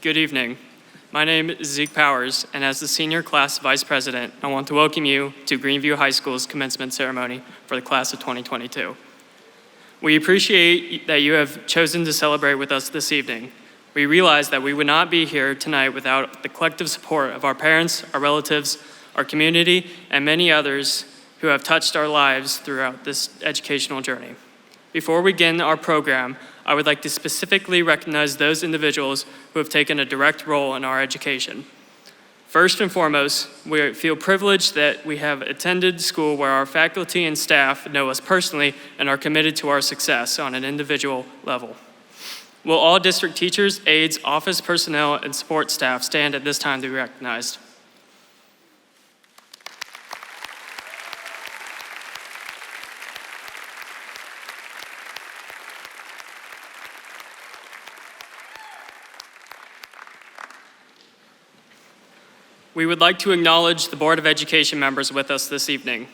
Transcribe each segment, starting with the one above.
Good evening. My name is Zeke Powers, and as the Senior Class Vice President, I want to welcome you to Greeneview High School's commencement ceremony for the class of 2022. We appreciate that you have chosen to celebrate with us this evening. We realize that we would not be here tonight without the collective support of our parents, our relatives, our community, and many others who have touched our lives throughout this educational journey. Before we begin our program, I would like to specifically recognize those individuals who have taken a direct role in our education. First and foremost, we feel privileged that we have attended school where our faculty and staff know us personally and are committed to our success on an individual level. Will all district teachers, aides, office personnel, and support staff stand at this time to be recognized? We would like to acknowledge the Board of Education members with us this evening.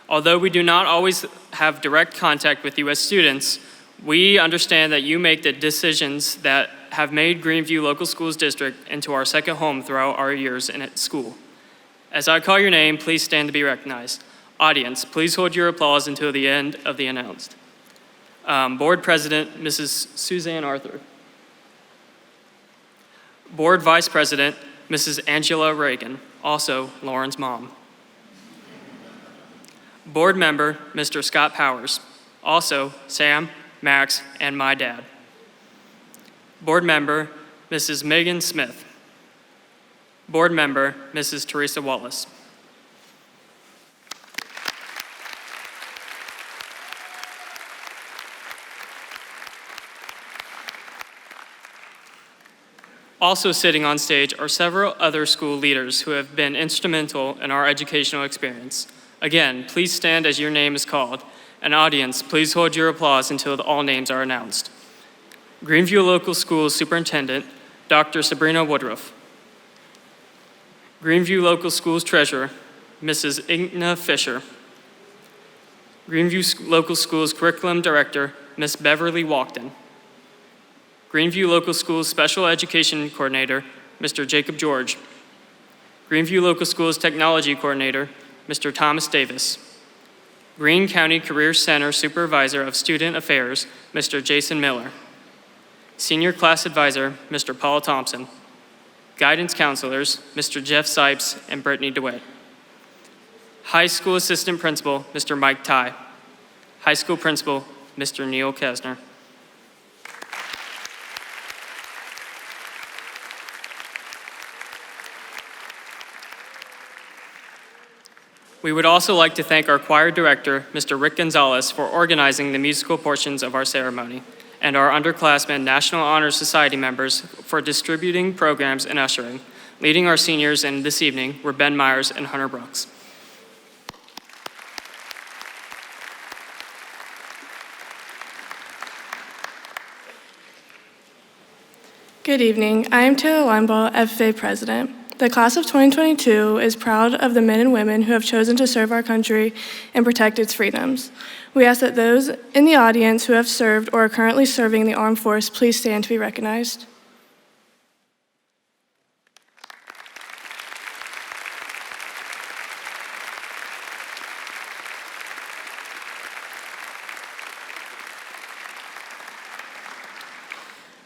Although we do not always have direct contact with you as students, we understand that you make the decisions that have made Greeneview Local Schools District into our second home throughout our years in school. As I call your name, please stand to be recognized. Audience, please hold your applause until the end of the announced. Board President, Mrs. Suzanne Arthur. Board Vice President, Mrs. Angela Reagan, also Lauren's mom. Board Member, Mr. Scott Powers, also Sam, Max, and my dad. Board Member, Mrs. Megan Smith. Board Member, Mrs. Teresa Wallace. Also sitting on stage are several other school leaders who have been instrumental in our educational experience. Again, please stand as your name is called. And audience, please hold your applause until all names are announced. Greeneview Local Schools Superintendent, Dr. Sabrina Woodruff. Greeneview Local Schools Treasurer, Mrs. Igna Fisher. Greeneview Local Schools Curriculum Director, Ms. Beverly Walkden. Greeneview Local Schools Special Education Coordinator, Mr. Jacob George. Greeneview Local Schools Technology Coordinator, Mr. Thomas Davis. Greene County Career Center Supervisor of Student Affairs, Mr. Jason Miller. Senior Class Advisor, Mr. Paul Thompson. Guidance Counselors, Mr. Jeff Sipes and Brittany DeWitt. High School Assistant Principal, Mr. Mike Ty. High School Principal, Mr. Neil Kesner. We would also like to thank our choir director, Mr. Rick Gonzalez, for organizing the musical portions of our ceremony, and our underclassmen National Honor Society members for distributing programs and ushering. Leading our seniors in this evening were Ben Myers and Hunter Brooks. Good evening. I am Taylor Linebaugh, FFA President. The class of 2022 is proud of the men and women who have chosen to serve our country and protect its freedoms. We ask that those in the audience who have served or are currently serving the armed force please stand to be recognized.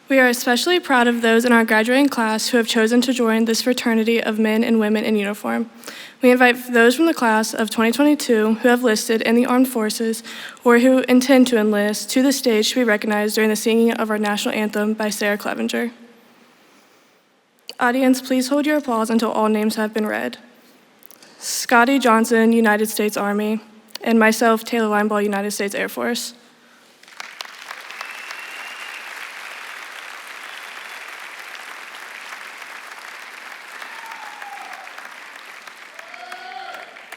We are especially proud of those in our graduating class who have chosen to join this fraternity of men and women in uniform. We invite those from the class of 2022 who have listed in the armed forces or who intend to enlist to the stage to be recognized during the singing of our national anthem by Sarah Clevenger. Audience, please hold your applause until all names have been read. Scotty Johnson, United States Army, and myself, Taylor Linebaugh, United States Air Force.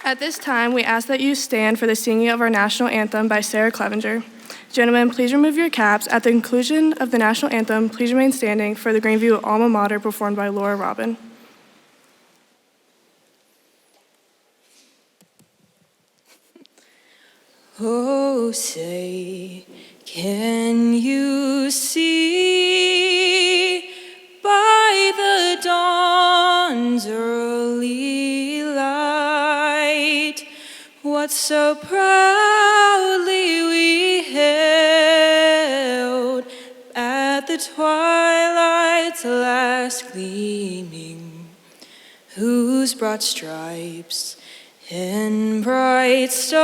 At this time, we ask that you stand for the singing of our national anthem by Sarah Clevenger. Gentlemen, please remove your caps. At the conclusion of the national anthem, please remain standing for the Greeneview Alma Mater performed by Laura Robin. Oh, say, can you see by the holy light, what so proudly we hailed at the twilight's last gleaming, whose broad stripes and bright stars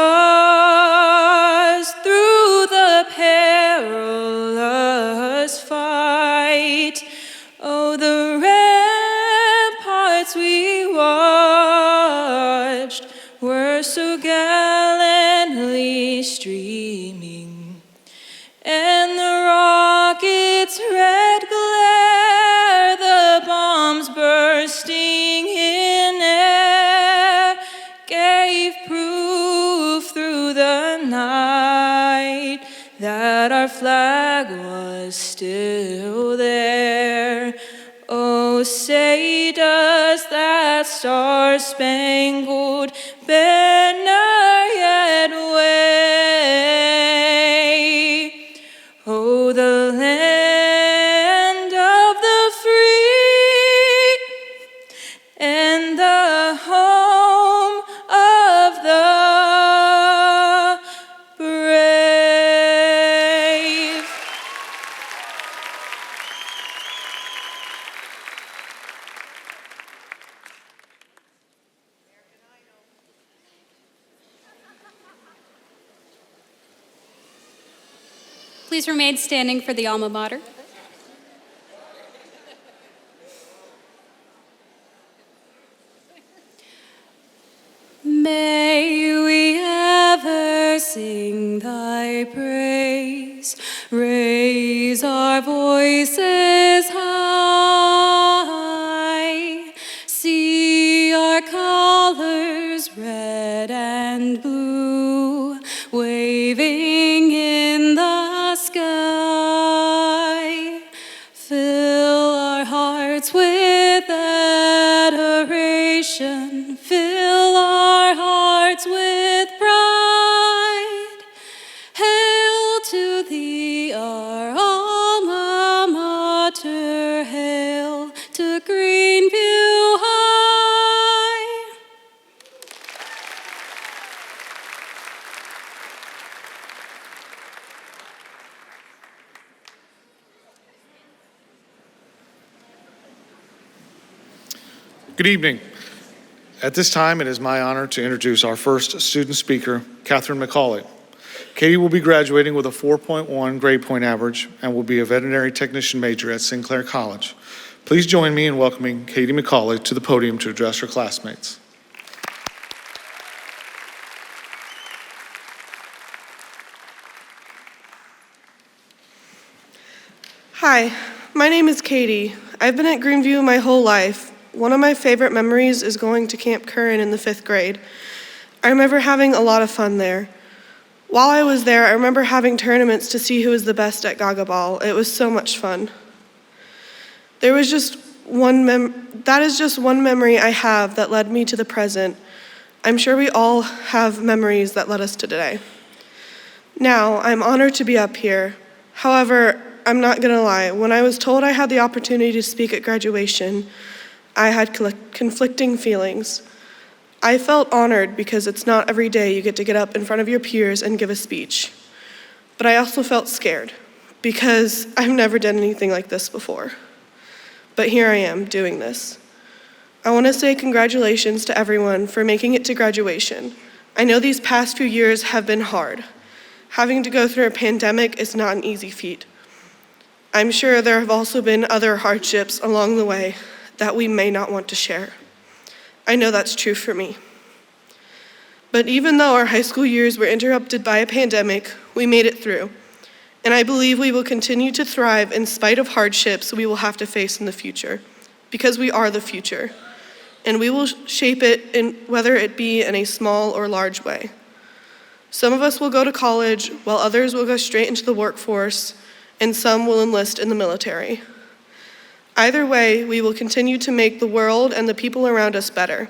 through the perilous fight, oh, the ramparts we watched were so gallantly streaming, and the rockets' red glare, the bombs bursting in air, gave proof through the night that our flag was still there. Oh, say does that star-spangled banner yet wave? Oh, the land of the free and the home of the brave. Please remain standing for the alma mater. May we ever sing thy praise, raise our voices high, see our colors red and blue, waving in the sky, fill our hearts with adoration, fill our hearts with pride. Hail to thee, our alma mater, hail to Greeneview High. Good evening. At this time, it is my honor to introduce our first student speaker, Catherine McCauley. Katie will be graduating with a 4.1 grade point average and will be a veterinary technician major at Sinclair College. Please join me in welcoming Katie McCauley to the podium to address her classmates. Hi, my name is Katie. I've been at Greeneview my whole life. One of my favorite memories is going to Camp Curran in the 5th grade. I remember having a lot of fun there. While I was there, I remember having tournaments to see who was the best at Gaga Ball. It was so much fun. That is just one memory I have that led me to the present. I'm sure we all have memories that led us to today. Now, I'm honored to be up here. However, I'm not gonna lie, when I was told I had the opportunity to speak at graduation, I had conflicting feelings. I felt honored because it's not every day you get to get up in front of your peers and give a speech. But I also felt scared because I've never done anything like this before. But here I am doing this. I want to say congratulations to everyone for making it to graduation. I know these past few years have been hard. Having to go through a pandemic is not an easy feat. I'm sure there have also been other hardships along the way that we may not want to share. I know that's true for me. But even though our high school years were interrupted by a pandemic, we made it through. And I believe we will continue to thrive in spite of hardships we will have to face in the future, because we are the future. And we will shape it in whether it be in a small or large way. Some of us will go to college, while others will go straight into the workforce, and some will enlist in the military. Either way, we will continue to make the world and the people around us better.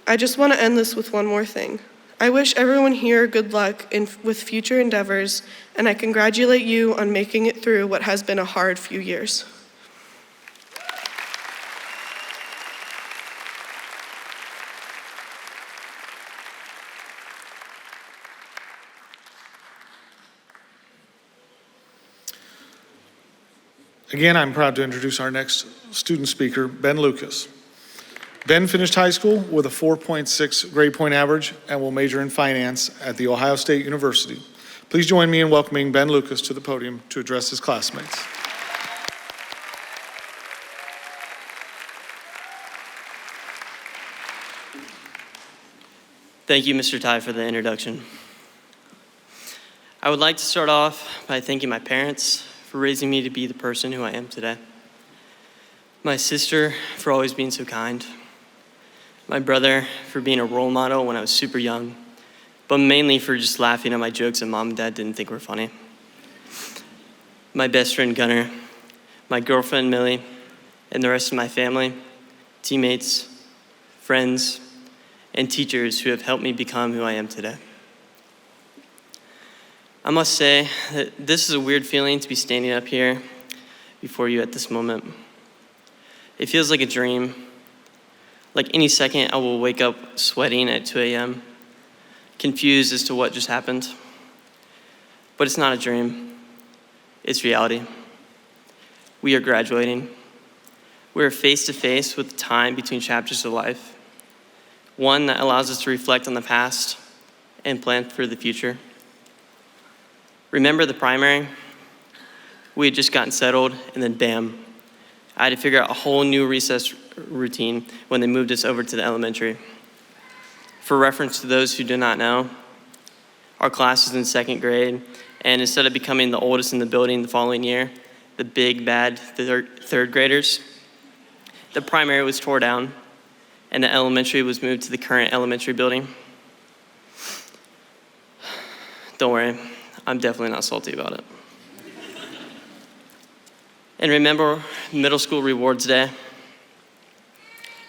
I just want to end this with one more thing. I wish everyone here good luck with future endeavors, and I congratulate you on making it through what has been a hard few years. Again, I'm proud to introduce our next student speaker, Ben Lucas. Ben finished high school with a 4.6 grade point average and will major in finance at The Ohio State University. Please join me in welcoming Ben Lucas to the podium to address his classmates. Thank you, Mr. Ty, for the introduction. I would like to start off by thanking my parents for raising me to be the person who I am today. My sister for always being so kind. My brother for being a role model when I was super young, but mainly for just laughing at my jokes that mom and dad didn't think were funny. My best friend Gunnar, my girlfriend Millie, and the rest of my family, teammates, friends, and teachers who have helped me become who I am today. I must say that this is a weird feeling to be standing up here before you at this moment. It feels like a dream. Like any second, I will wake up sweating at 2 a.m., confused as to what just happened. But it's not a dream. It's reality. We are graduating. We are face to face with the time between chapters of life, one that allows us to reflect on the past and plan for the future. Remember the primary? We had just gotten settled, and then bam, I had to figure out a whole new recess routine when they moved us over to the elementary. For reference to those who do not know, our class is in 2nd grade, and instead of becoming the oldest in the building the following year, the big bad third graders, the primary was tore down, and the elementary was moved to the current elementary building. Don't worry, I'm definitely not salty about it. And remember middle school rewards day?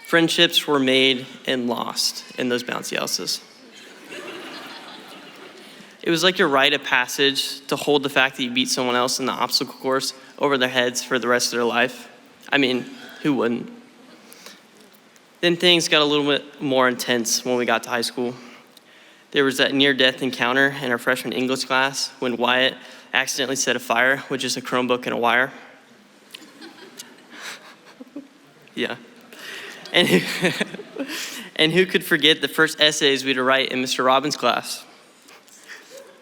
Friendships were made and lost in those bouncy houses. It was like your rite of passage to hold the fact that you beat someone else in the obstacle course over their heads for the rest of their life. I mean, who wouldn't? Then things got a little bit more intense when we got to high school. There was that near-death encounter in our freshman English class when Wyatt accidentally set a fire with just a Chromebook and a wire. Yeah. And who could forget the first essays we had to write in Mr. Robbins' class?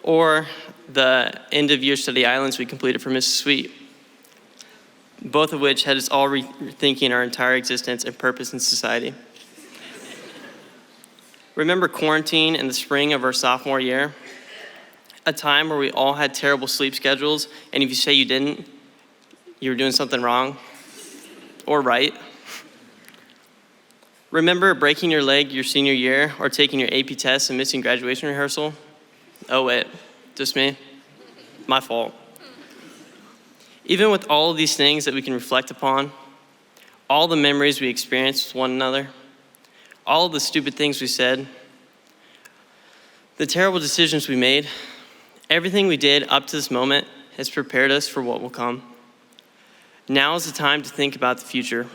Or the end-of-year study islands we completed for Mrs. Sweet, both of which had us all rethinking our entire existence and purpose in society. Remember quarantine in the spring of our sophomore year? A time where we all had terrible sleep schedules, and if you say you didn't, you were doing something wrong or right. Remember breaking your leg your senior year or taking your AP test and missing graduation rehearsal? Oh wait, just me? My fault. Even with all of these things that we can reflect upon, all the memories we experienced with one another, all of the stupid things we said, the terrible decisions we made, everything we did up to this moment has prepared us for what will come. Now is the time to think about the future,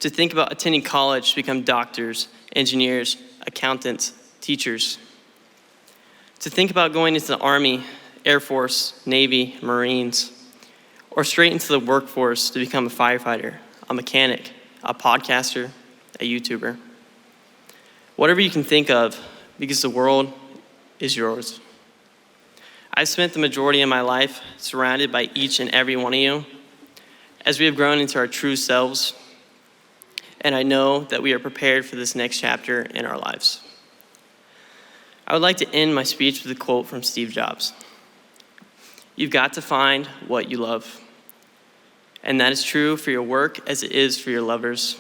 to think about attending college to become doctors, engineers, accountants, teachers, to think about going into the Army, Air Force, Navy, Marines, or straight into the workforce to become a firefighter, a mechanic, a podcaster, a YouTuber. Whatever you can think of, because the world is yours. I've spent the majority of my life surrounded by each and every one of you as we have grown into our true selves, and I know that we are prepared for this next chapter in our lives. I would like to end my speech with a quote from Steve Jobs. You've got to find what you love. And that is true for your work as it is for your lovers.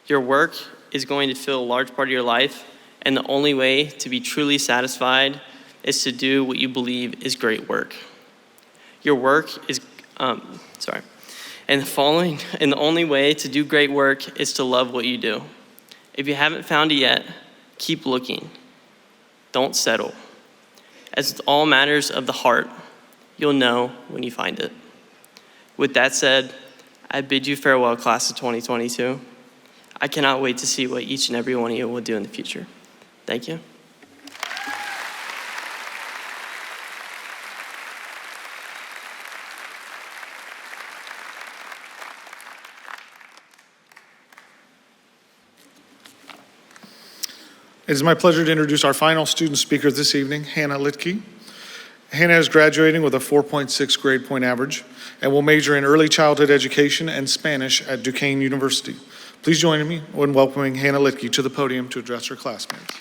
Your work is going to fill a large part of your life, and the only way to be truly satisfied is to do what you believe is great work. Your work is, And the only way to do great work is to love what you do. If you haven't found it yet, keep looking. Don't settle. As with all matters of the heart, you'll know when you find it. With that said, I bid you farewell, class of 2022. I cannot wait to see what each and every one of you will do in the future. Thank you. It is my pleasure to introduce our final student speaker this evening, Hannah Litke. Hannah is graduating with a 4.6 grade point average and will major in early childhood education and Spanish at Duquesne University. Please join me in welcoming Hannah Litke to the podium to address her classmates.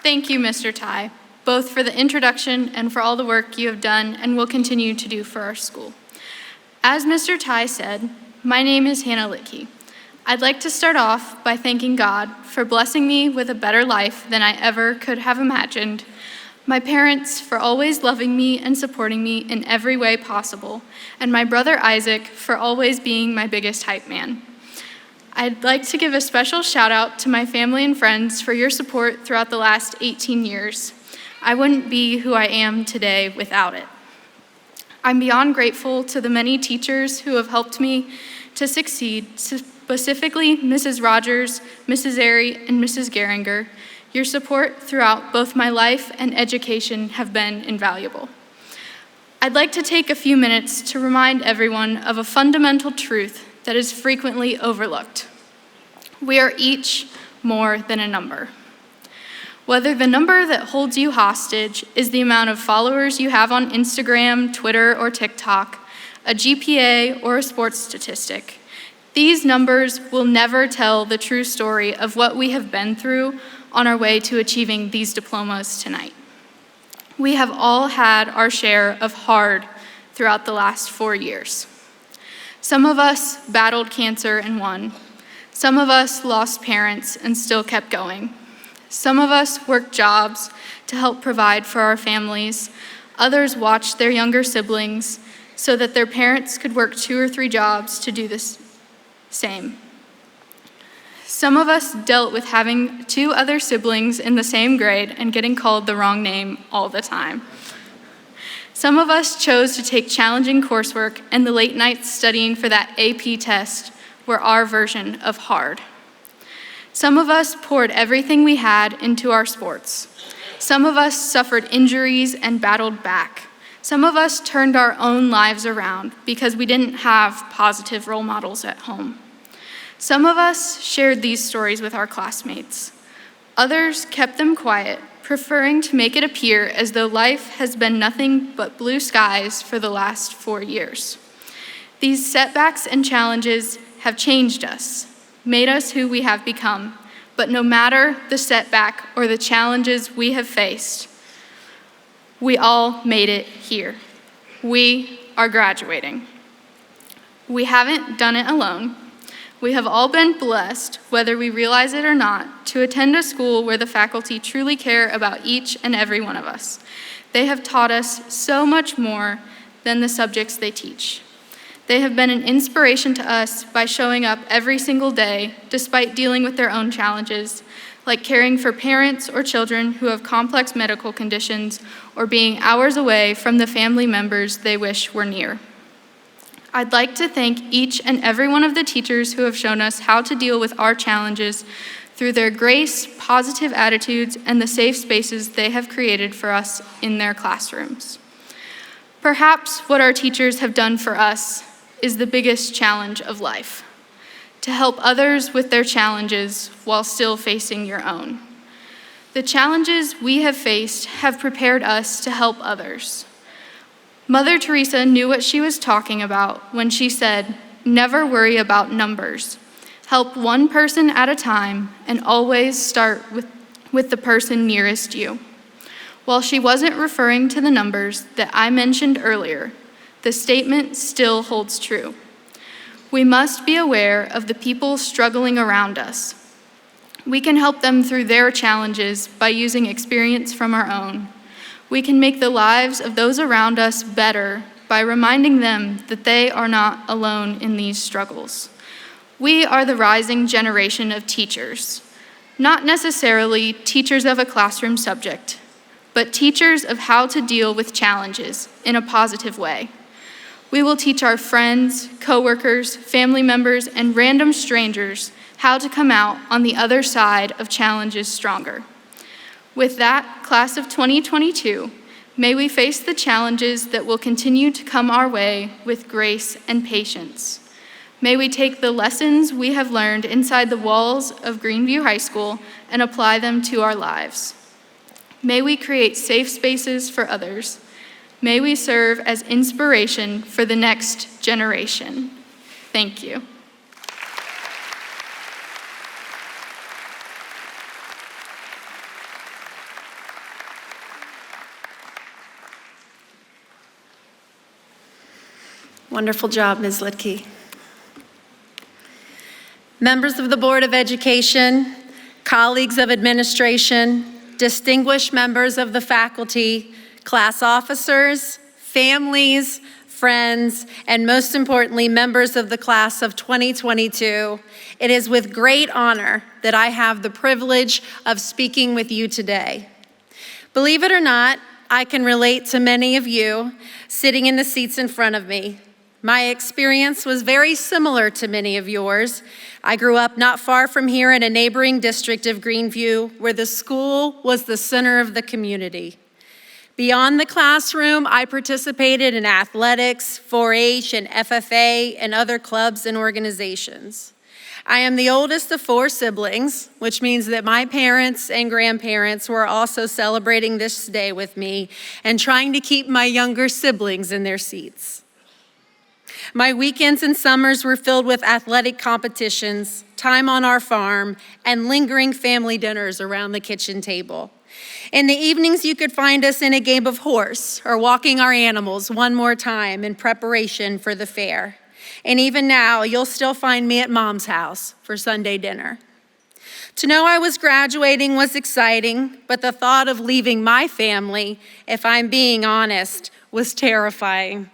Thank you, Mr. Ty, both for the introduction and for all the work you have done and will continue to do for our school. As Mr. Ty said, my name is Hannah Litke. I'd like to start off by thanking God for blessing me with a better life than I ever could have imagined, my parents for always loving me and supporting me in every way possible, and my brother Isaac for always being my biggest hype man. I'd like to give a special shout out to my family and friends for your support throughout the last 18 years. I wouldn't be who I am today without it. I'm beyond grateful to the many teachers who have helped me to succeed, specifically Mrs. Rogers, Mrs. Airy, and Mrs. Geringer. Your support throughout both my life and education have been invaluable. I'd like to take a few minutes to remind everyone of a fundamental truth that is frequently overlooked. We are each more than a number. Whether the number that holds you hostage is the amount of followers you have on Instagram, Twitter, or TikTok, a GPA, or a sports statistic, these numbers will never tell the true story of what we have been through on our way to achieving these diplomas tonight. We have all had our share of hard throughout the last 4 years. Some of us battled cancer and won. Some of us lost parents and still kept going. Some of us worked jobs to help provide for our families. Others watched their younger siblings so that their parents could work 2 or 3 jobs to do this same. Some of us dealt with having 2 other siblings in the same grade and getting called the wrong name all the time. Some of us chose to take challenging coursework, and the late nights studying for that AP test were our version of hard. Some of us poured everything we had into our sports. Some of us suffered injuries and battled back. Some of us turned our own lives around because we didn't have positive role models at home. Some of us shared these stories with our classmates. Others kept them quiet, preferring to make it appear as though life has been nothing but blue skies for the last 4 years. These setbacks and challenges have changed us, made us who we have become, but no matter the setback or the challenges we have faced, we all made it here. We are graduating. We haven't done it alone. We have all been blessed, whether we realize it or not, to attend a school where the faculty truly care about each and every one of us. They have taught us so much more than the subjects they teach. They have been an inspiration to us by showing up every single day, despite dealing with their own challenges, like caring for parents or children who have complex medical conditions or being hours away from the family members they wish were near. I'd like to thank each and every one of the teachers who have shown us how to deal with our challenges through their grace, positive attitudes, and the safe spaces they have created for us in their classrooms. Perhaps what our teachers have done for us is the biggest challenge of life: to help others with their challenges while still facing your own. The challenges we have faced have prepared us to help others. Mother Teresa knew what she was talking about when she said, "Never worry about numbers. Help one person at a time and always start with the person nearest you." While she wasn't referring to the numbers that I mentioned earlier, the statement still holds true. We must be aware of the people struggling around us. We can help them through their challenges by using experience from our own. We can make the lives of those around us better by reminding them that they are not alone in these struggles. We are the rising generation of teachers, not necessarily teachers of a classroom subject, but teachers of how to deal with challenges in a positive way. We will teach our friends, coworkers, family members, and random strangers how to come out on the other side of challenges stronger. With that, class of 2022, may we face the challenges that will continue to come our way with grace and patience. May we take the lessons we have learned inside the walls of Greeneview High School and apply them to our lives. May we create safe spaces for others. May we serve as inspiration for the next generation. Thank you. Wonderful job, Ms. Litke. Members of the Board of Education, colleagues of administration, distinguished members of the faculty, class officers, families, friends, and most importantly, members of the class of 2022, it is with great honor that I have the privilege of speaking with you today. Believe it or not, I can relate to many of you sitting in the seats in front of me. My experience was very similar to many of yours. I grew up not far from here in a neighboring district of Greeneview, where the school was the center of the community. Beyond the classroom, I participated in athletics, 4-H, and FFA, and other clubs and organizations. I am the oldest of 4 siblings, which means that my parents and grandparents were also celebrating this day with me and trying to keep my younger siblings in their seats. My weekends and summers were filled with athletic competitions, time on our farm, and lingering family dinners around the kitchen table. In the evenings, you could find us in a game of horse or walking our animals one more time in preparation for the fair. And even now, you'll still find me at Mom's house for Sunday dinner. To know I was graduating was exciting, but the thought of leaving my family, if I'm being honest, was terrifying.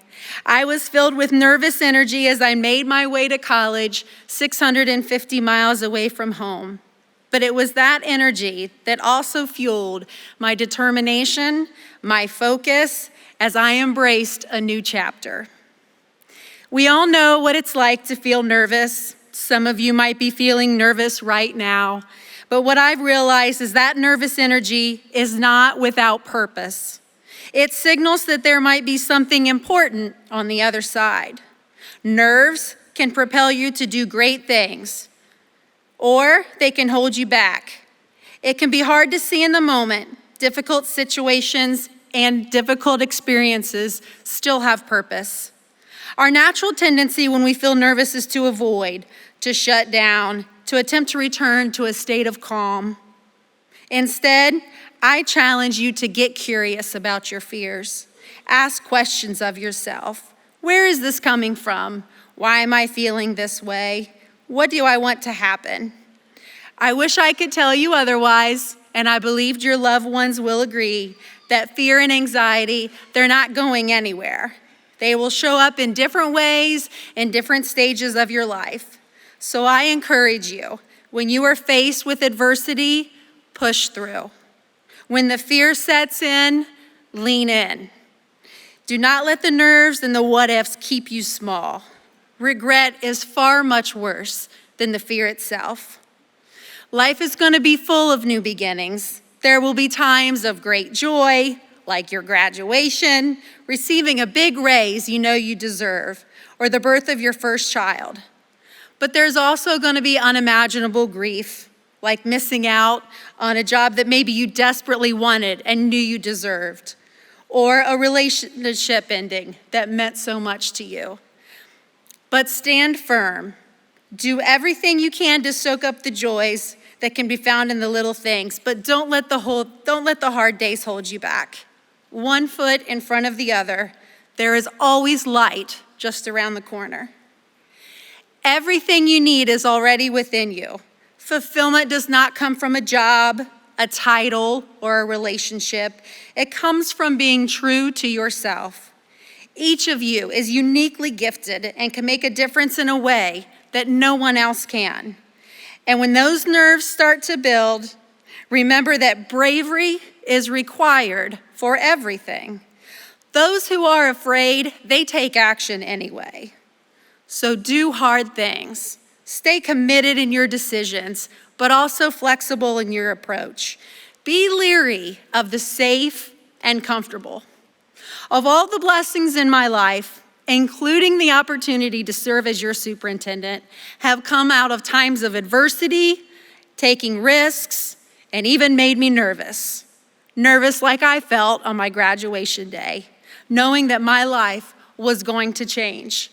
I was filled with nervous energy as I made my way to college 650 miles away from home. But it was that energy that also fueled my determination, my focus, as I embraced a new chapter. We all know what it's like to feel nervous. Some of you might be feeling nervous right now. But what I've realized is that nervous energy is not without purpose. It signals that there might be something important on the other side. Nerves can propel you to do great things, or they can hold you back. It can be hard to see in the moment. Difficult situations and difficult experiences still have purpose. Our natural tendency when we feel nervous is to avoid, to shut down, to attempt to return to a state of calm. Instead, I challenge you to get curious about your fears. Ask questions of yourself. Where is this coming from? Why am I feeling this way? What do I want to happen? I wish I could tell you otherwise, and I believed your loved ones will agree that fear and anxiety, they're not going anywhere. They will show up in different ways in different stages of your life. So I encourage you, when you are faced with adversity, push through. When the fear sets in, lean in. Do not let the nerves and the what-ifs keep you small. Regret is far much worse than the fear itself. Life is going to be full of new beginnings. There will be times of great joy, like your graduation, receiving a big raise you know you deserve, or the birth of your first child. But there's also going to be unimaginable grief, like missing out on a job that maybe you desperately wanted and knew you deserved, or a relationship ending that meant so much to you. But stand firm. Do everything you can to soak up the joys that can be found in the little things, but don't let the hard days hold you back. One foot in front of the other. There is always light just around the corner. Everything you need is already within you. Fulfillment does not come from a job, a title, or a relationship. It comes from being true to yourself. Each of you is uniquely gifted and can make a difference in a way that no one else can. And when those nerves start to build, remember that bravery is required for everything. Those who are afraid, they take action anyway. So do hard things. Stay committed in your decisions, but also flexible in your approach. Be leery of the safe and comfortable. Of all the blessings in my life, including the opportunity to serve as your superintendent, have come out of times of adversity, taking risks, and even made me nervous. Nervous like I felt on my graduation day, knowing that my life was going to change.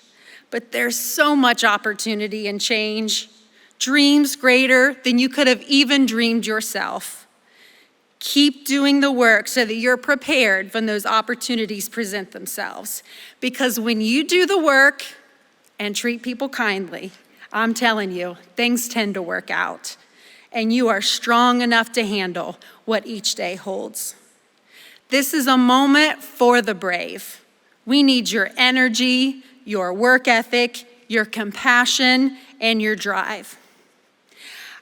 But there's so much opportunity and change, dreams greater than you could have even dreamed yourself. Keep doing the work so that you're prepared when those opportunities present themselves. Because when you do the work and treat people kindly, I'm telling you, things tend to work out. And you are strong enough to handle what each day holds. This is a moment for the brave. We need your energy, your work ethic, your compassion, and your drive.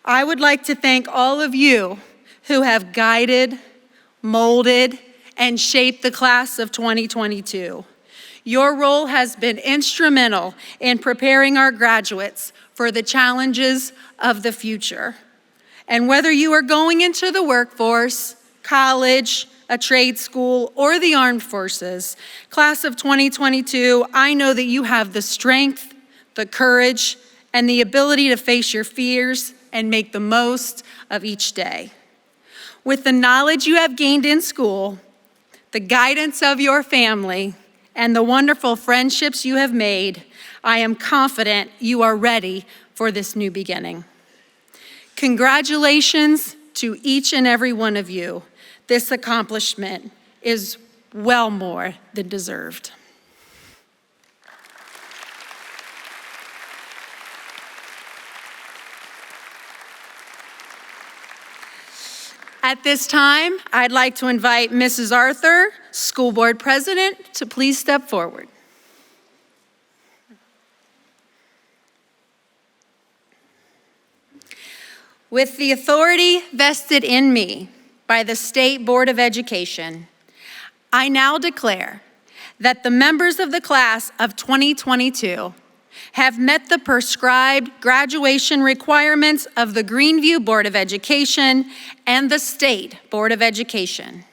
I would like to thank all of you who have guided, molded, and shaped the class of 2022. Your role has been instrumental in preparing our graduates for the challenges of the future. And whether you are going into the workforce, college, a trade school, or the armed forces, class of 2022, I know that you have the strength, the courage, and the ability to face your fears and make the most of each day. With the knowledge you have gained in school, the guidance of your family, and the wonderful friendships you have made, I am confident you are ready for this new beginning. Congratulations to each and every one of you. This accomplishment is well more than deserved. At this time, I'd like to invite Mrs. Arthur, School Board President, to please step forward. With the authority vested in me by the State Board of Education, I now declare that the members of the class of 2022 have met the prescribed graduation requirements of the Greeneview Board of Education and the State Board of Education.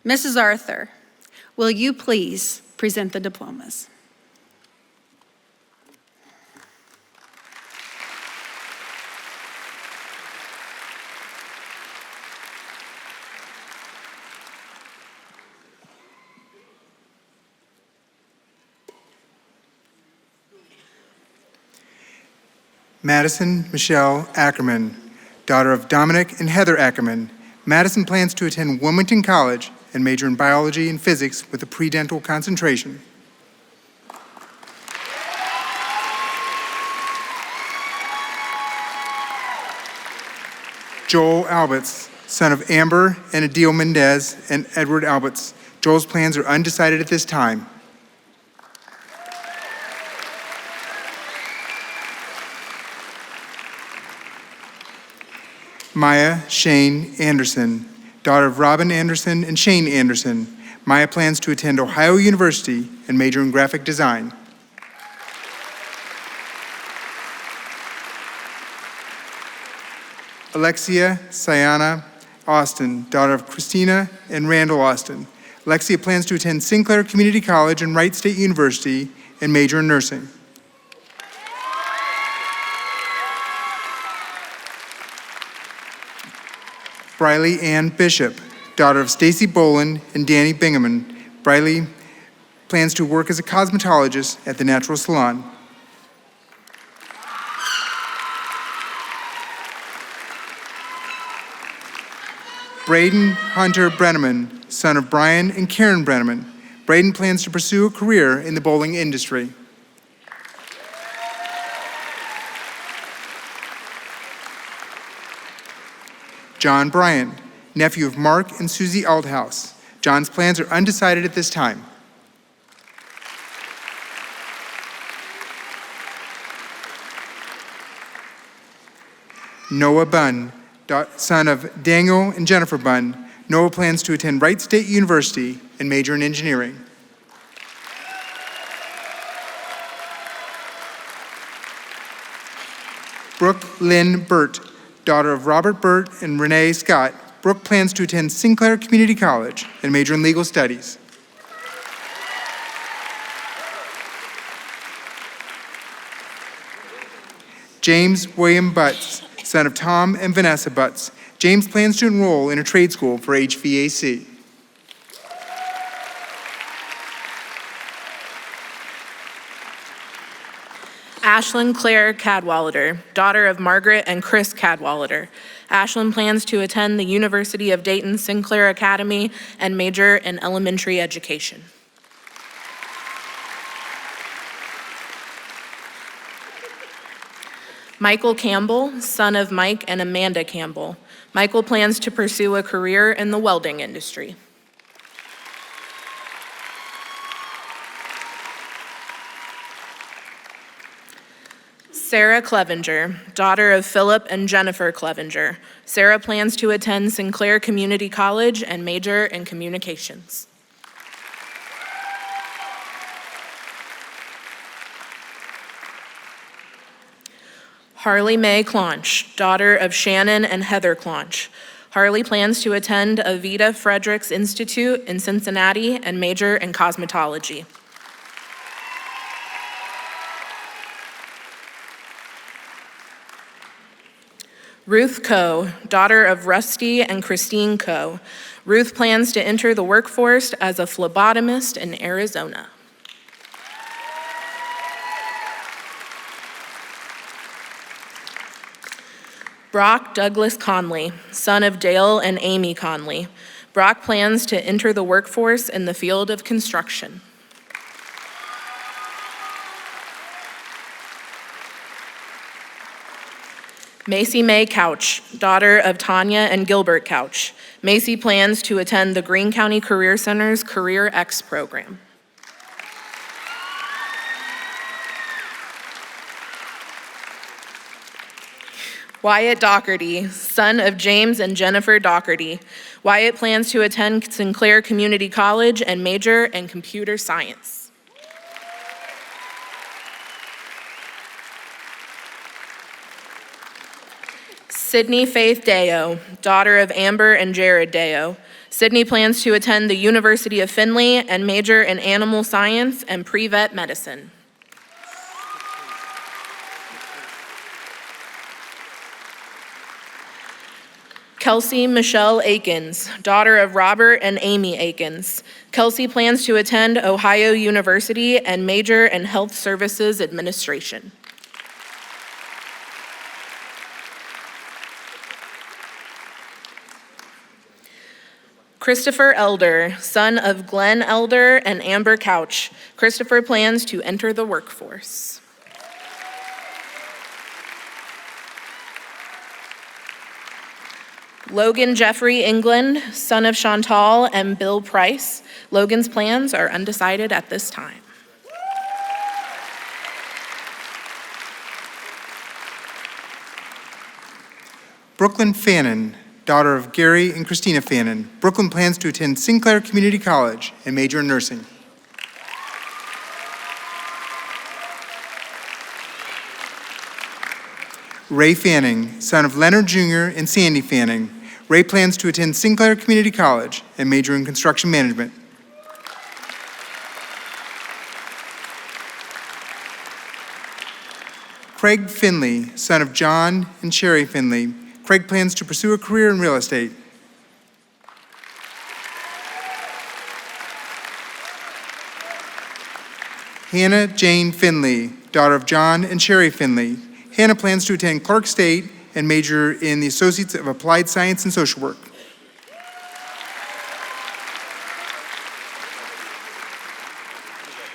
Mrs. Arthur, will you please present the diplomas? Madison Michelle Ackerman, daughter of Dominic and Heather Ackerman. Madison plans to attend Wilmington College and major in biology and physics with a pre-dental concentration. Joel Alberts, son of Amber and Adil Mendez and Edward Alberts. Joel's plans are undecided at this time. Maya Shane Anderson, daughter of Robin Anderson and Shane Anderson. Maya plans to attend Ohio University and major in graphic design. Alexia Sayana Austin, daughter of Christina and Randall Austin. Alexia plans to attend Sinclair Community College and Wright State University and major in nursing. Briley Ann Bishop, daughter of Stacy Boland and Danny Bingaman. Briley plans to work as a cosmetologist at the Natural Salon. Braden Hunter Brenneman, son of Brian and Karen Brenneman. Braden plans to pursue a career in the bowling industry. John Bryant, nephew of Mark and Susie Althouse. John's plans are undecided at this time. Noah Bunn, son of Daniel and Jennifer Bunn. Noah plans to attend Wright State University and major in engineering. Brooke Lynn Burt, daughter of Robert Burt and Renee Scott. Brooke plans to attend Sinclair Community College and major in legal studies. James William Butts, son of Tom and Vanessa Butts. James plans to enroll in a trade school for HVAC. Ashlyn Claire Cadwallader, daughter of Margaret and Chris Cadwallader. Ashlyn plans to attend the University of Dayton Sinclair Academy and major in elementary education. Michael Campbell, son of Mike and Amanda Campbell. Michael plans to pursue a career in the welding industry. Sarah Clevenger, daughter of Philip and Jennifer Clevenger. Sarah plans to attend Sinclair Community College and major in communications. Harley Mae Claunch, daughter of Shannon and Heather Claunch. Harley plans to attend Avita Fredericks Institute in Cincinnati and major in cosmetology. Ruth Coe, daughter of Rusty and Christine Coe. Ruth plans to enter the workforce as a phlebotomist in Arizona. Brock Douglas Conley, son of Dale and Amy Conley. Brock plans to enter the workforce in the field of construction. Macy Mae Couch, daughter of Tanya and Gilbert Couch. Macy plans to attend the Greene County Career Center's Career X program. Wyatt Doherty, son of James and Jennifer Doherty. Wyatt plans to attend Sinclair Community College and major in computer science. Sydney Faith Deo, daughter of Amber and Jared Deo. Sydney plans to attend the University of Findlay and major in animal science and pre-vet medicine. Kelsey Michelle Akins, daughter of Robert and Amy Akins. Kelsey plans to attend Ohio University and major in health services administration. Christopher Elder, son of Glenn Elder and Amber Couch. Christopher plans to enter the workforce. Logan Jeffrey England, son of Chantal and Bill Price. Logan's plans are undecided at this time. Brooklyn Fannin, daughter of Gary and Christina Fannin. Brooklyn plans to attend Sinclair Community College and major in nursing. Ray Fanning, son of Leonard Jr. and Sandy Fanning. Ray plans to attend Sinclair Community College and major in construction management. Craig Finley, son of John and Sherry Finley. Craig plans to pursue a career in real estate. Hannah Jane Finley, daughter of John and Sherry Finley. Hannah plans to attend Clark State and major in the Associates of Applied Science and Social Work.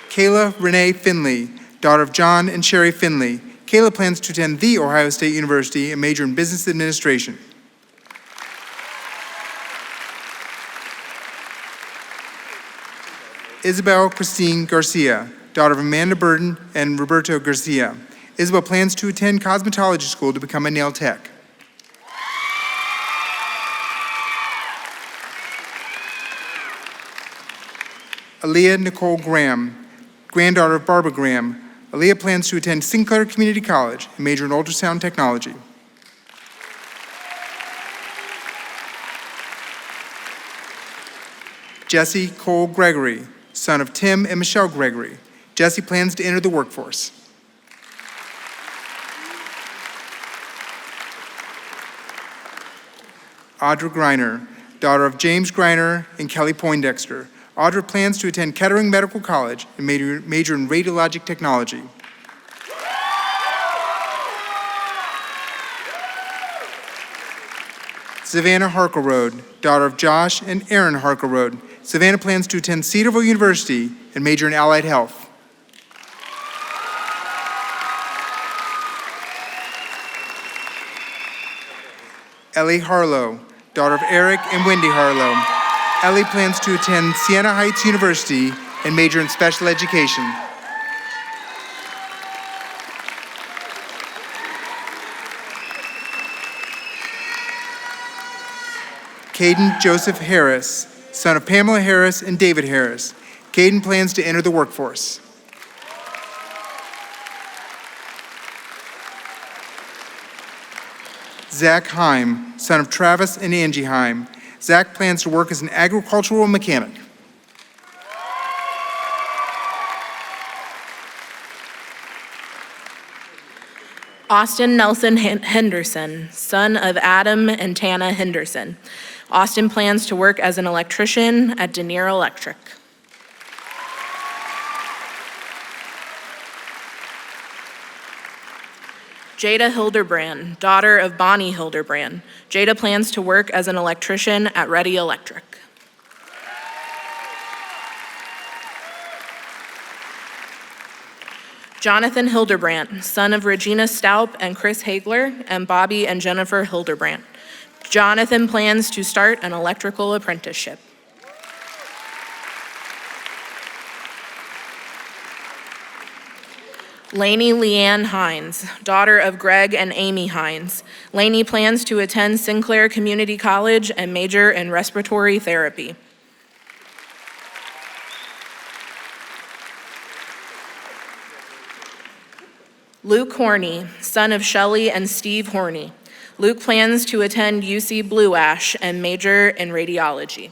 Kayla Renee Finley, daughter of John and Sherry Finley. Kayla plans to attend The Ohio State University and major in business administration. Isabel Christine Garcia, daughter of Amanda Burden and Roberto Garcia. Isabel plans to attend cosmetology school to become a nail tech. Aaliyah Nicole Graham, granddaughter of Barbara Graham. Aaliyah plans to attend Sinclair Community College and major in ultrasound technology. Jesse Cole Gregory, son of Tim and Michelle Gregory. Jesse plans to enter the workforce. Audra Griner, daughter of James Griner and Kelly Poindexter. Audra plans to attend Kettering Medical College and major in radiologic technology. Savannah Harkleroad, daughter of Josh and Erin Harkleroad. Savannah plans to attend Cedarville University and major in allied health. Ellie Harlow, daughter of Eric and Wendy Harlow. Ellie plans to attend Siena Heights University and major in special education. Caden Joseph Harris, son of Pamela Harris and David Harris. Caden plans to enter the workforce. Zach Heim, son of Travis and Angie Heim. Zach plans to work as an agricultural mechanic. Austin Nelson Henderson, son of Adam and Tana Henderson. Austin plans to work as an electrician at Denier Electric. Jada Hildebrand, daughter of Bonnie Hildebrand. Jada plans to work as an electrician at Ready Electric. Jonathan Hildebrand, son of Regina Staup and Chris Hagler, and Bobby and Jennifer Hildebrand. Jonathan plans to start an electrical apprenticeship. Lainey Leanne Hines, daughter of Greg and Amy Hines. Lainey plans to attend Sinclair Community College and major in respiratory therapy. Luke Horney, son of Shelley and Steve Horney. Luke plans to attend UC Blue Ash and major in radiology.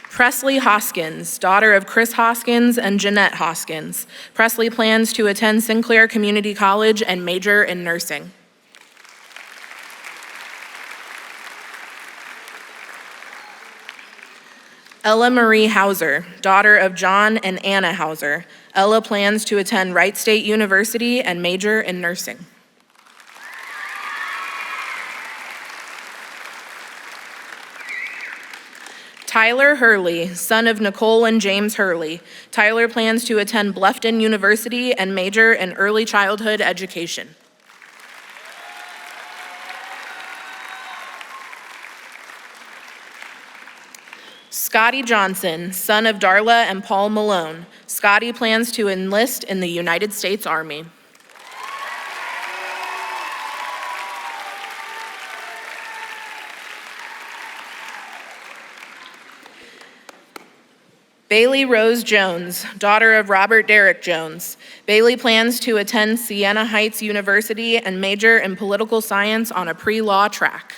Presley Hoskins, daughter of Chris Hoskins and Jeanette Hoskins. Presley plans to attend Sinclair Community College and major in nursing. Ella Marie Hauser, daughter of John and Anna Hauser. Ella plans to attend Wright State University and major in nursing. Tyler Hurley, son of Nicole and James Hurley. Tyler plans to attend Bluffton University and major in early childhood education. Scotty Johnson, son of Darla and Paul Malone. Scotty plans to enlist in the United States Army. Bailey Rose Jones, daughter of Robert Derrick Jones. Bailey plans to attend Siena Heights University and major in political science on a pre-law track.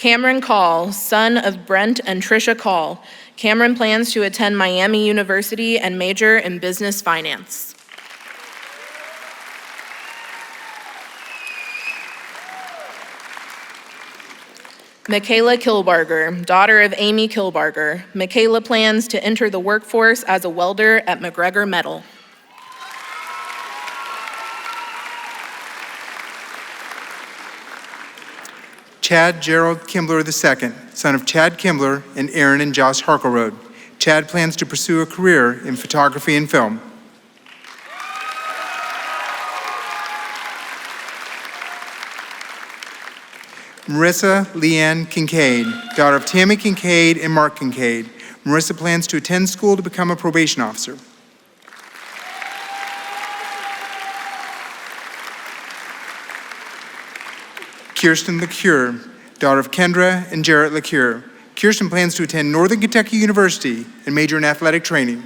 Cameron Call, son of Brent and Trisha Call. Cameron plans to attend Miami University and major in business finance. Michaela Kilbarger, daughter of Amy Kilbarger. Michaela plans to enter the workforce as a welder at McGregor Metal. Chad Gerald Kimbler II, son of Chad Kimbler and Aaron and Josh Harkleroad. Chad plans to pursue a career in photography and film. Marissa Leanne Kincaid, daughter of Tammy Kincaid and Mark Kincaid. Marissa plans to attend school to become a probation officer. Kirsten LeCure, daughter of Kendra and Jarrett LeCure. Kirsten plans to attend Northern Kentucky University and major in athletic training.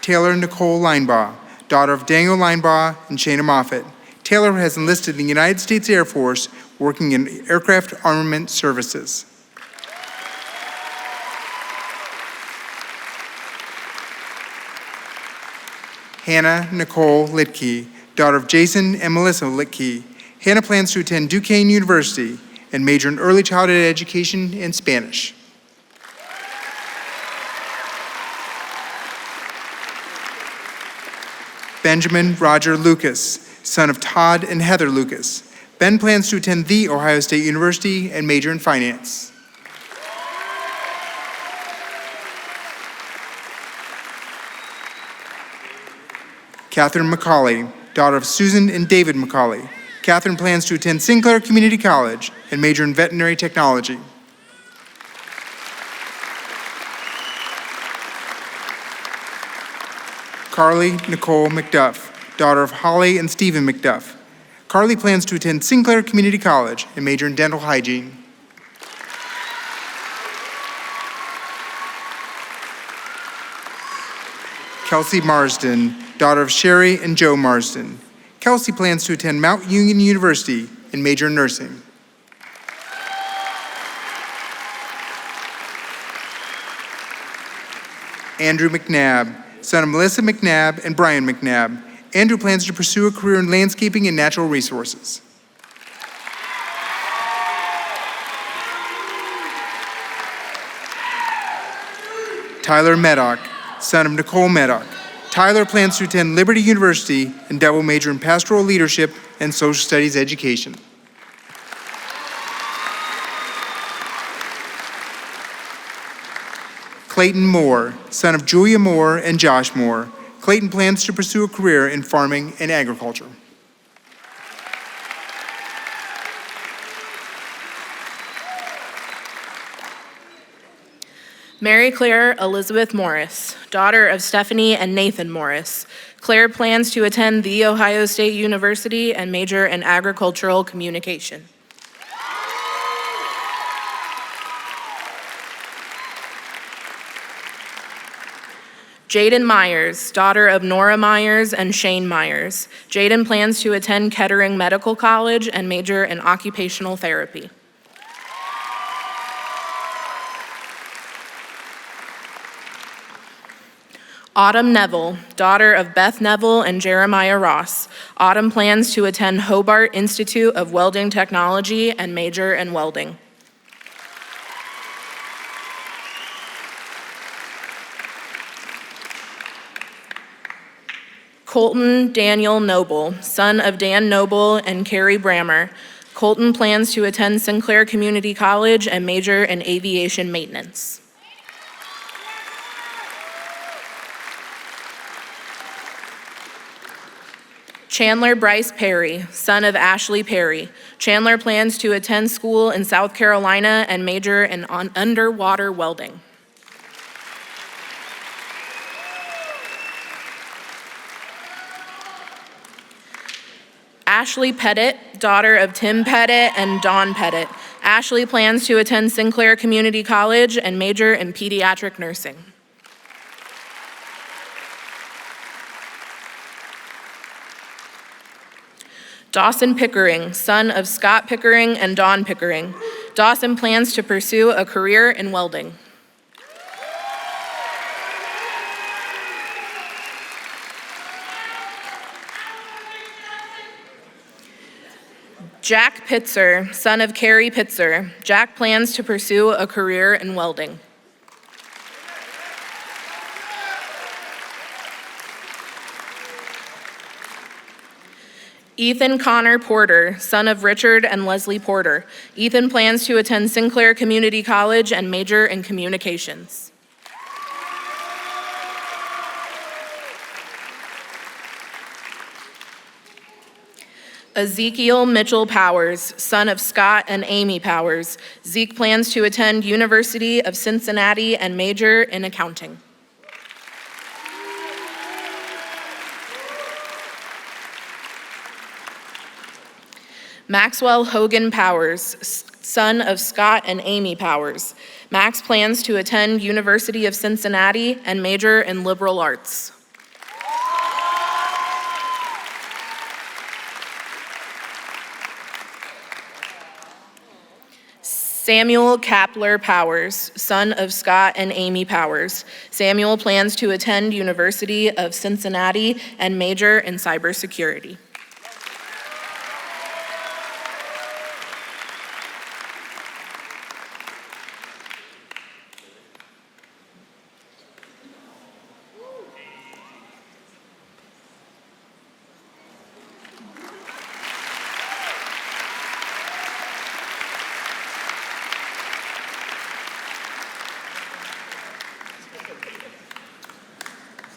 Taylor Nicole Linebaugh, daughter of Daniel Linebaugh and Shayna Moffitt. Taylor has enlisted in the United States Air Force, working in aircraft armament services. Hannah Nicole Litke, daughter of Jason and Melissa Litke. Hannah plans to attend Duquesne University and major in early childhood education and Spanish. Benjamin Roger Lucas, son of Todd and Heather Lucas. Ben plans to attend The Ohio State University and major in finance. Catherine McCauley, daughter of Susan and David McCauley. Catherine plans to attend Sinclair Community College and major in veterinary technology. Carly Nicole McDuff, daughter of Holly and Stephen McDuff. Carly plans to attend Sinclair Community College and major in dental hygiene. Kelsey Marsden, daughter of Sherry and Joe Marsden. Kelsey plans to attend Mount Union University and major in nursing. Andrew McNabb, son of Melissa McNabb and Brian McNabb. Andrew plans to pursue a career in landscaping and natural resources. Tyler Meddock, son of Nicole Meddock. Tyler plans to attend Liberty University and double major in pastoral leadership and social studies education. Clayton Moore, son of Julia Moore and Josh Moore. Clayton plans to pursue a career in farming and agriculture. Mary Claire Elizabeth Morris, daughter of Stephanie and Nathan Morris. Claire plans to attend The Ohio State University and major in agricultural communication. Jaden Myers, daughter of Nora Myers and Shane Myers. Jaden plans to attend Kettering Medical College and major in occupational therapy. Autumn Neville, daughter of Beth Neville and Jeremiah Ross. Autumn plans to attend Hobart Institute of Welding Technology and major in welding. Colton Daniel Noble, son of Dan Noble and Carrie Brammer. Colton plans to attend Sinclair Community College and major in aviation maintenance. Chandler Bryce Perry, son of Ashley Perry. Chandler plans to attend school in South Carolina and major in underwater welding. Ashley Pettit, daughter of Tim Pettit and Dawn Pettit. Ashley plans to attend Sinclair Community College and major in pediatric nursing. Dawson Pickering, son of Scott Pickering and Dawn Pickering. Dawson plans to pursue a career in welding. Jack Pitzer, son of Carrie Pitzer. Jack plans to pursue a career in welding. Ethan Connor Porter, son of Richard and Leslie Porter. Ethan plans to attend Sinclair Community College and major in communications. Ezekiel Mitchell Powers, son of Scott and Amy Powers. Zeke plans to attend University of Cincinnati and major in accounting. Maxwell Hogan Powers, son of Scott and Amy Powers. Max plans to attend University of Cincinnati and major in liberal arts. Samuel Kapler Powers, son of Scott and Amy Powers. Samuel plans to attend University of Cincinnati and major in cybersecurity.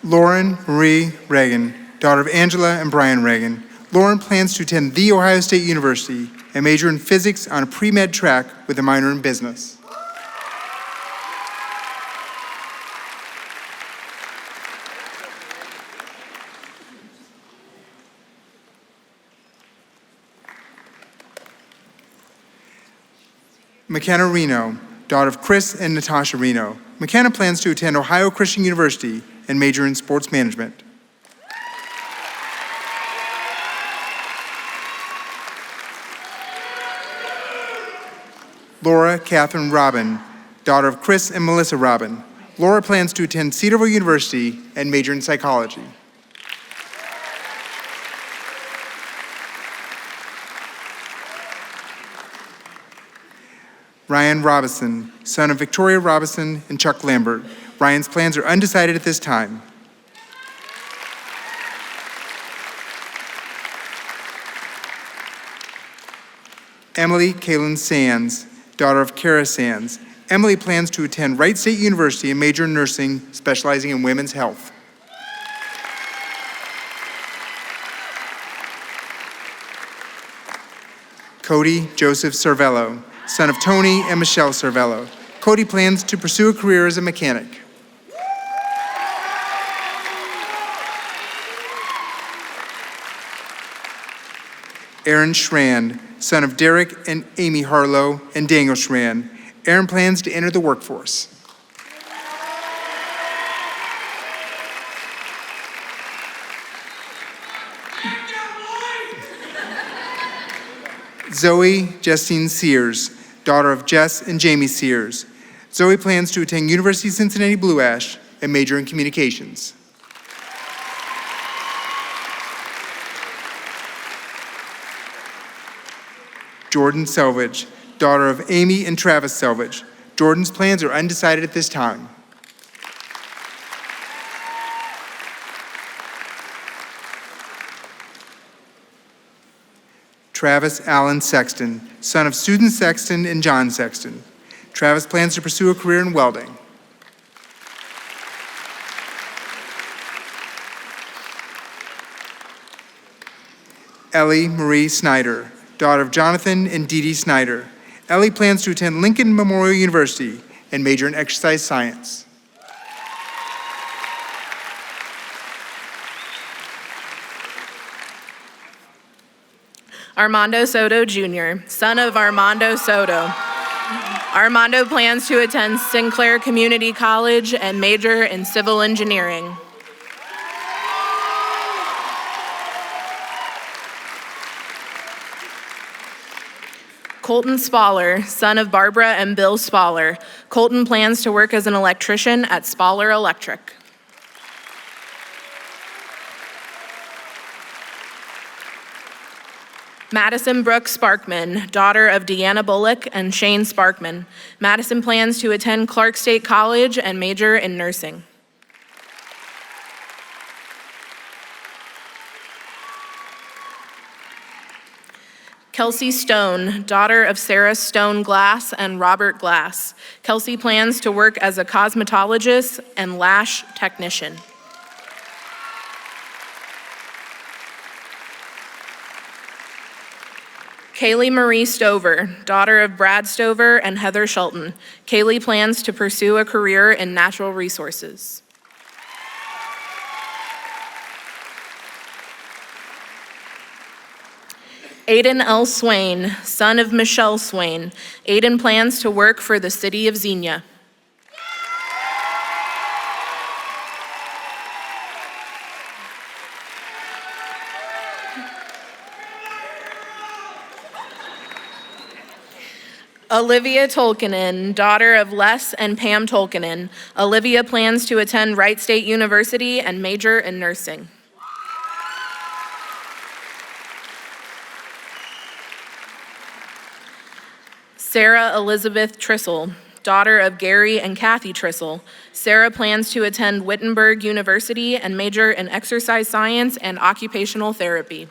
Lauren Marie Reagan, daughter of Angela and Brian Reagan. Lauren plans to attend The Ohio State University and major in physics on a pre-med track with a minor in business. McKenna Reno, daughter of Chris and Natasha Reno. McKenna plans to attend Ohio Christian University and major in sports management. Laura Catherine Robin, daughter of Chris and Melissa Robin. Laura plans to attend Cedarville University and major in psychology. Ryan Robinson, son of Victoria Robinson and Chuck Lambert. Ryan's plans are undecided at this time. Emily Kaylin Sands, daughter of Kara Sands. Emily plans to attend Wright State University and major in nursing, specializing in women's health. Cody Joseph Cervello, son of Tony and Michelle Cervello. Cody plans to pursue a career as a mechanic. Aaron Schrand, son of Derek and Amy Harlow and Daniel Schrand. Aaron plans to enter the workforce. Zoe Justine Sears, daughter of Jess and Jamie Sears. Zoe plans to attend University of Cincinnati Blue Ash and major in communications. Jordan Selvage, daughter of Amy and Travis Selvage. Jordan's plans are undecided at this time. Travis Allen Sexton, son of Susan Sexton and John Sexton. Travis plans to pursue a career in welding. Ellie Marie Snyder, daughter of Jonathan and Dee Dee Snyder. Ellie plans to attend Lincoln Memorial University and major in exercise science. Armando Soto Jr., son of Armando Soto. Armando plans to attend Sinclair Community College and major in civil engineering. Colton Spaller, son of Barbara and Bill Spaller. Colton plans to work as an electrician at Spaller Electric. Madison Brooke Sparkman, daughter of Deanna Bullock and Shane Sparkman. Madison plans to attend Clark State College and major in nursing. Kelsey Stone, daughter of Sarah Stone Glass and Robert Glass. Kelsey plans to work as a cosmetologist and lash technician. Kaylee Marie Stover, daughter of Brad Stover and Heather Shelton. Kaylee plans to pursue a career in natural resources. Aiden L. Swain, son of Michelle Swain. Aiden plans to work for the city of Xenia. Olivia Tolkinen, daughter of Les and Pam Tolkinen. Olivia plans to attend Wright State University and major in nursing. Sarah Elizabeth Trissel, daughter of Gary and Kathy Trissel. Sarah plans to attend Wittenberg University and major in exercise science and occupational therapy.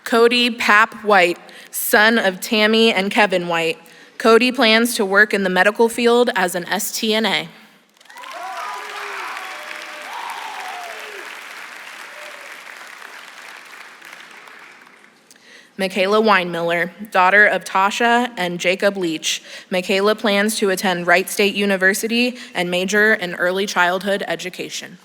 Cody Pap White, son of Tammy and Kevin White. Cody plans to work in the medical field as an STNA. Michaela Weinmiller, daughter of Tasha and Jacob Leach. Michaela plans to attend Wright State University and major in early childhood education.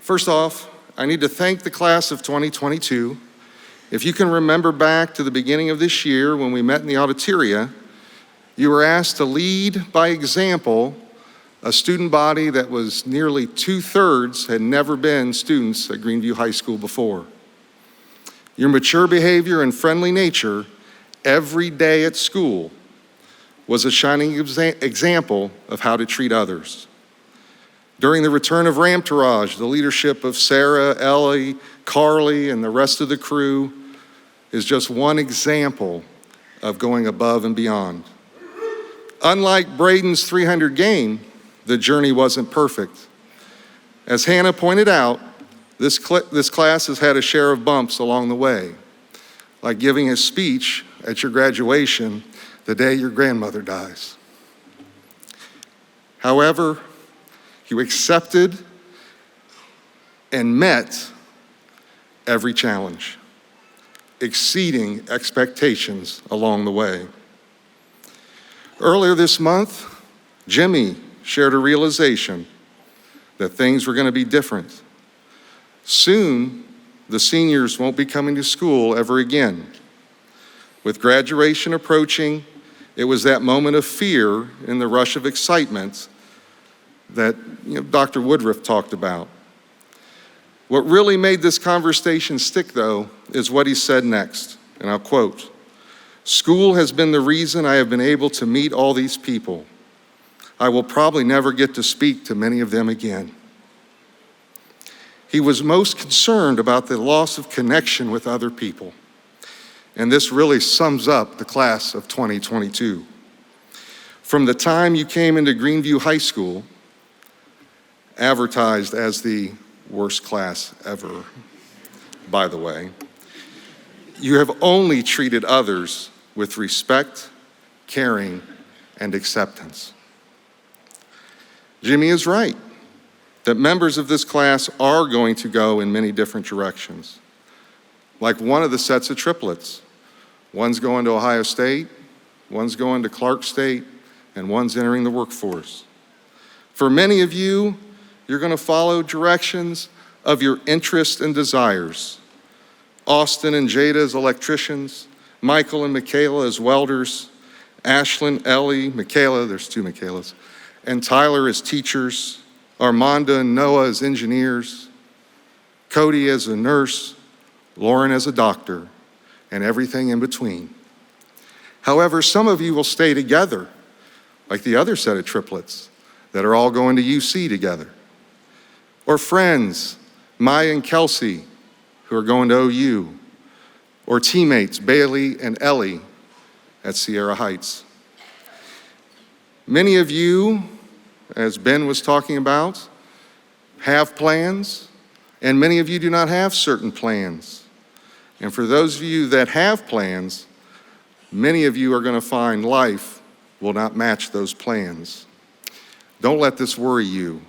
First off, I need to thank the class of 2022. If you can remember back to the beginning of this year when we met in the auditoria, you were asked to lead by example a student body that was nearly 2/3 had never been students at Greeneview High School before. Your mature behavior and friendly nature every day at school was a shining example of how to treat others. During the return of Ramtourage, the leadership of Sarah, Ellie, Carly, and the rest of the crew is just one example of going above and beyond. Unlike Braden's 300 game, the journey wasn't perfect. As Hannah pointed out, this class has had a share of bumps along the way, like giving a speech at your graduation the day your grandmother dies. However, you accepted and met every challenge, exceeding expectations along the way. Earlier this month, Jimmy shared a realization that things were going to be different. Soon, the seniors won't be coming to school ever again. With graduation approaching, it was that moment of fear in the rush of excitement that Dr. Woodruff talked about. What really made this conversation stick, though, is what he said next, and I'll quote, "School has been the reason I have been able to meet all these people. I will probably never get to speak to many of them again." He was most concerned about the loss of connection with other people, and this really sums up the class of 2022. From the time you came into Greeneview High School, advertised as the worst class ever, by the way, you have only treated others with respect, caring, and acceptance. Jimmy is right that members of this class are going to go in many different directions. Like one of the sets of triplets. One's going to Ohio State, one's going to Clark State, and one's entering the workforce. For many of you, you're going to follow directions of your interests and desires. Austin and Jada as electricians, Michael and Michaela as welders, Ashlyn, Ellie, Michaela, there's two Michaelas, and Tyler as teachers, Armanda and Noah as engineers, Cody as a nurse, Lauren as a doctor, and everything in between. However, some of you will stay together, like the other set of triplets that are all going to UC together. Or friends, Maya and Kelsey, who are going to OU. Or teammates, Bailey and Ellie at Sierra Heights. Many of you, as Ben was talking about, have plans, and many of you do not have certain plans. And for those of you that have plans, many of you are going to find life will not match those plans. Don't let this worry you.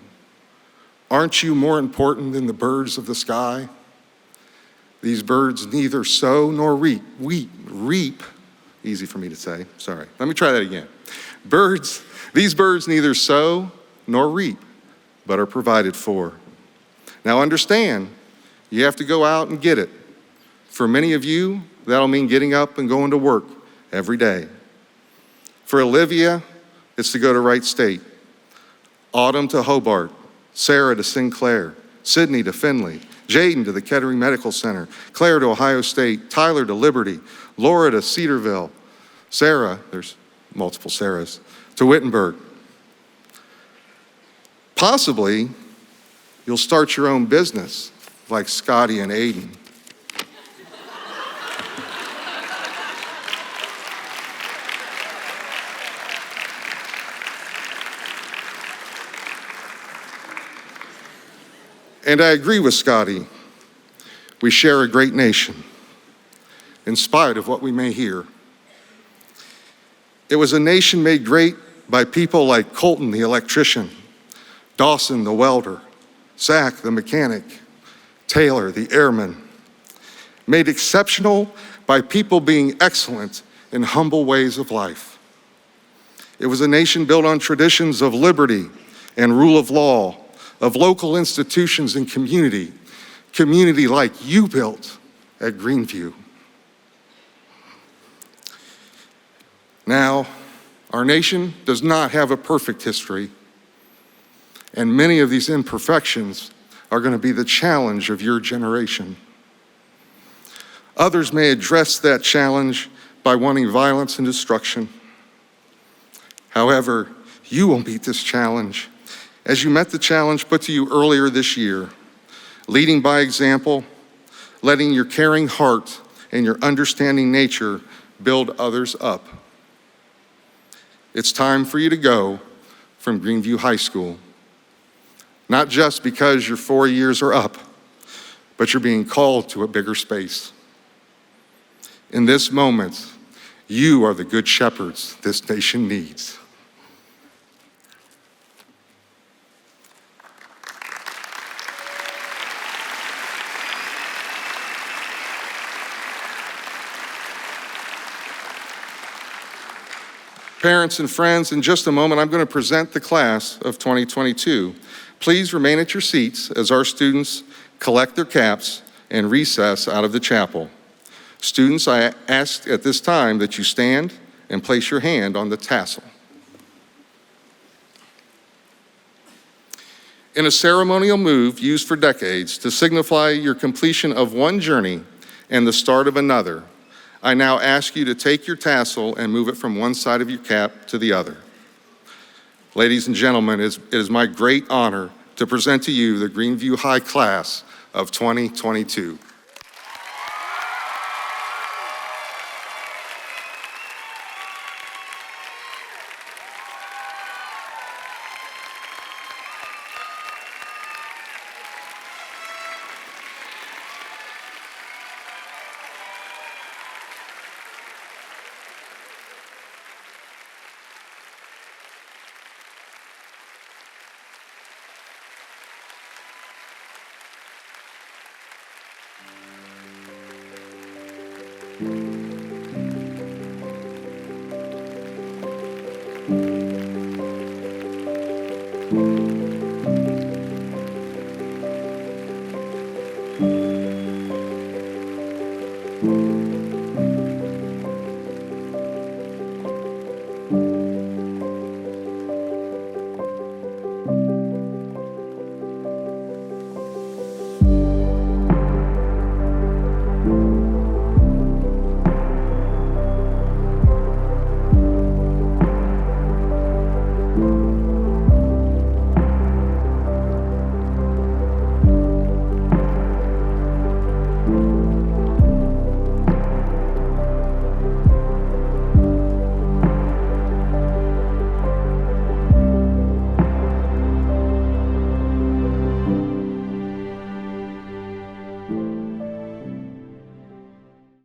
Aren't you more important than the birds of the sky? These birds neither sow nor reap. Easy for me to say, sorry. Let me try that again. These birds neither sow nor reap, but are provided for. Now understand, you have to go out and get it. For many of you, that'll mean getting up and going to work every day. For Olivia, it's to go to Wright State. Autumn to Hobart. Sarah to Sinclair. Sydney to Findlay. Jaden to the Kettering Medical Center. Claire to Ohio State. Tyler to Liberty. Laura to Cedarville. Sarah, there's multiple Sarahs, to Wittenberg. Possibly, you'll start your own business like Scotty and Aiden. And I agree with Scotty. We share a great nation, in spite of what we may hear. It was a nation made great by people like Colton, the electrician, Dawson, the welder, Zach, the mechanic, Taylor, the airman. Made exceptional by people being excellent in humble ways of life. It was a nation built on traditions of liberty and rule of law, of local institutions and community like you built at Greeneview. Now, our nation does not have a perfect history, and many of these imperfections are going to be the challenge of your generation. Others may address that challenge by wanting violence and destruction. However, you will meet this challenge as you met the challenge put to you earlier this year, leading by example, letting your caring heart and your understanding nature build others up. It's time for you to go from Greeneview High School, not just because your 4 years are up, but you're being called to a bigger space. In this moment, you are the good shepherds this nation needs. Parents and friends, in just a moment, I'm going to present the class of 2022. Please remain at your seats as our students collect their caps and recess out of the chapel. Students, I ask at this time that you stand and place your hand on the tassel. In a ceremonial move used for decades to signify your completion of one journey and the start of another, I now ask you to take your tassel and move it from one side of your cap to the other. Ladies and gentlemen, it is my great honor to present to you the Greeneview High Class of 2022.